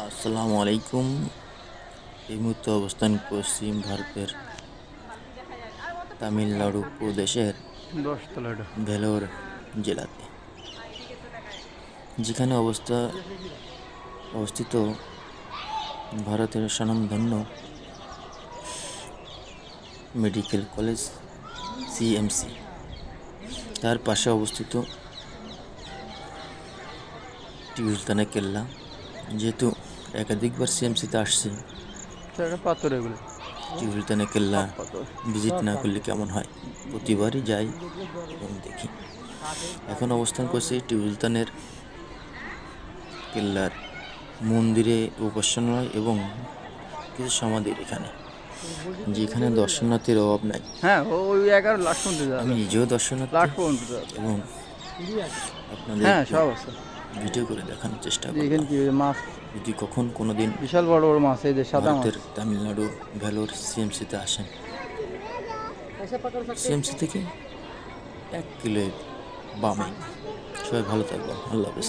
আসসালামু আলাইকুম। এই মুহূর্তে অবস্থান পশ্চিম ভারতের তামিলনাড়ু প্রদেশের ভেলোর জেলাতে, যেখানে অবস্থিত ভারতের স্বনামধন্য মেডিকেল কলেজ সিএমসি। তার পাশে অবস্থিত টিপু সুলতানের কেল্লা। যেহেতু একাধিকবার সিএমসিতে আসছে, টিপু সুলতানের কেল্লা ভিজিট না করলে কেমন হয়? প্রতিবারই যাই এবং দেখি। এখন অবস্থান করছি টিপু সুলতানের কেল্লার মন্দিরে, উপাসনালয় এবং কিছু সমাধির এখানে, যেখানে দর্শনার্থীর অভাব নাই। আমি নিজেও দর্শনার্থী এবং আপনাদের ভিডিও করে দেখানোর চেষ্টা করি। যদি কখন কোনোদিন বিশাল বড় বড় মাছ, এই যে সাদা মাছ। ভারতের তামিলনাড়ু ভেলোর সিএমসিতে আসেন, সিএমসি থেকে 1 কিলো বামে। সবাই ভালো থাকবেন। আল্লাহ হাফেজ।